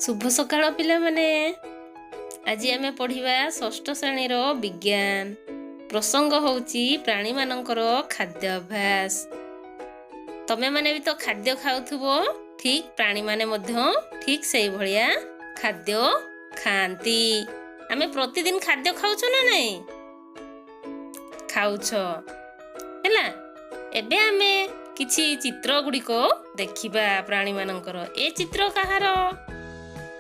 शुभ सकाळ पिलामाने आज आमे पढ़िबा षष्ठ श्रेणीर विज्ञान प्रसंग होउची प्राणी मानकर खाद्याभ्यास। तमे माने भी तो खाद्य खाउथुबो ठीक प्राणी माने मध्य ठीक सेही भलिया खाद्य खांती। आमे प्रतिदिन खाद्य खाउछो ना नहीं खाउछो हैला। एबे आमे किछि चित्र गुड़िको देखिबा प्राणी मानकर। ए चित्र कहार?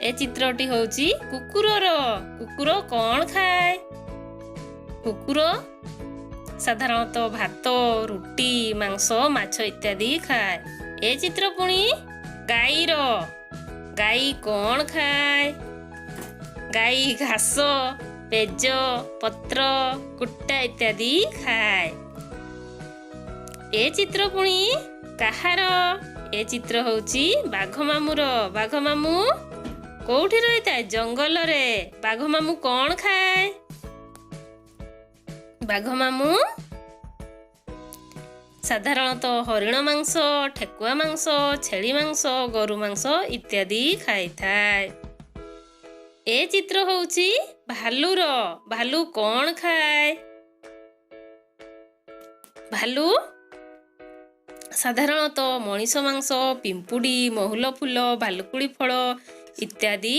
ए चित्रटी होउची कुकुरर। कुकुर कौन खाए? कुकुर साधारणतः भात रुटी मांस माछ इत्यादि खाए। ए चित्र पुणी गाईर। गाई कौन खाए? गाई घास पेज पत्र कुट्टा इत्यादि खाए। ए चित्र पुणी काहार? ए चित्र होउची बाघ मामुर। बाघ मामू कोठी रहिता है? जंगल रे। बाघ मामू कौन खाए? बाघ मामू साधारणतः हरिण मांस ठेकुआ मांस छेली मांस गरु मांस इत्यादि खाई थाए। ए चित्र होउची भालूर। भालू कौन खाए? भालू साधारणतः मनीष मांस पिंपुड़ी महुल फूल भालुकुड़ी फल इत्यादि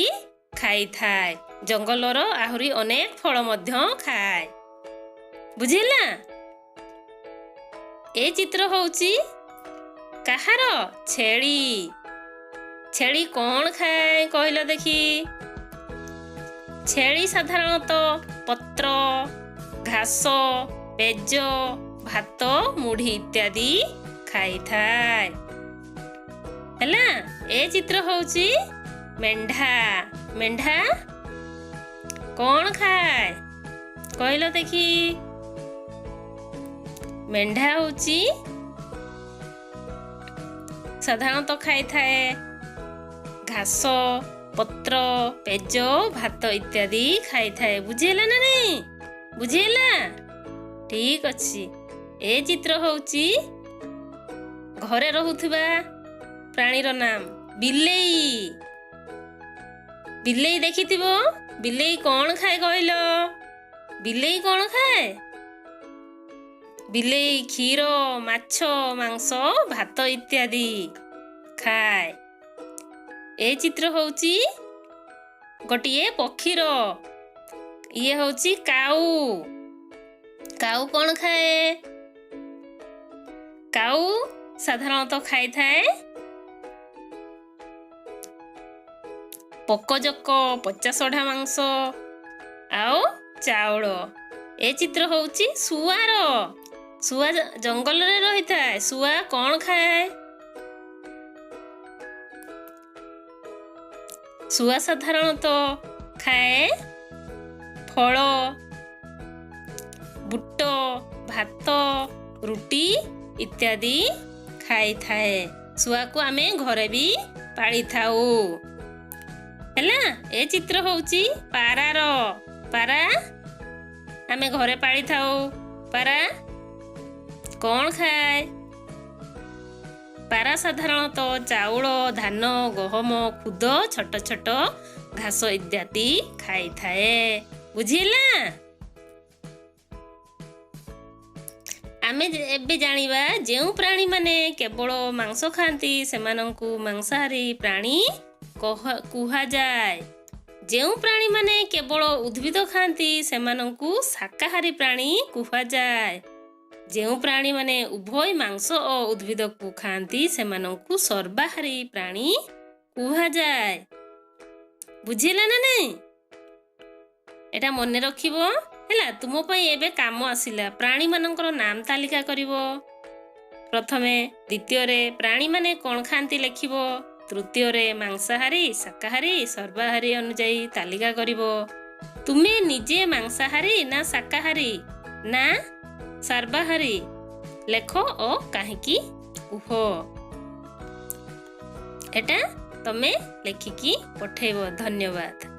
खाई थाए। जंगलर आहुरी अनेक फल मध्य खाए। बुझिला? ए चित्र होउची काहार? छेली। छेली कौन खाए कहलो देखी? छेली साधारणतः पत्र घास पेज भात मुढ़ी इत्यादि खाई थाए हैला। ए चित्र होउची मेंढा। मेंढा कौन खाए कहलो देखी? मेंढा होउची साधारणतः खाई थाए घास पत्र पेज भात इत्यादि खाई थाए। बुझिला ना नहीं? बुझिला? ठीक अछि। ए चित्र होउची घरे रहुथिबा प्राणीर नाम बिलेई। बिलेई देखिथिबो। बिलेई कौन खाए कहलो? बिलेई कौन खाए? बिलेई क्षीर माछ मांस भात इत्यादि खाए। ए चित्र होउची गोटिए पक्षीर। ये होउची काऊ। काऊ कौन खाए? काऊ साधारणतः खाई थाए पकजक पचा सढ़ा मांस आओ चाउल। ए चित्र होउची सुआर। सुआ जंगल रे रही थाए। सुआ कौन खाए? सुआ साधारणतः खाए फल बुट भात रुटी इत्यादि खाई थाए। सुआ को आमे घरे भी पाली थाऊ हैला। ए चित्र होउची पारार। पारा आमे घरे पाली थाऊ। पारा कौन खाए? पारा साधारणतः चाउल धान गहम खुद छोट छोट घास इत्यादि खाई थाए। बुझिला? आमे एबे जानिबा जेउ प्राणी माने केवल मांस खाती सेमानंकु मांसाहारी प्राणी कुहा जाए। जेउ प्राणी माने केवल उद्भिद खाती सेमानंकु शाकाहारी प्राणी कुहा जाए। जेउ प्राणी माने उभय मांस और उद्भिद को खाती सेमानंकु सर्वाहारी प्राणी कुहा जाए। बुझिला ना नहीं? एटा मने रखिबो हैला। तुम पई एबे काम आसिला। प्राणी मानकर नाम तालिका करिवो। प्रथमे द्वितीय रे प्राणी माने कौन खाती लेखिबो। तृतीय रे मांसाहारी शाकाहारी सर्वाहारी अनुଯାयी तालिका करिवो। तुमे निजे मांसाहारी ना शाकाहारी ना सर्वाहारी लेख ओ काहेकी कुह। एटा तमे लेखिकी पठेइबो। धन्यवाद।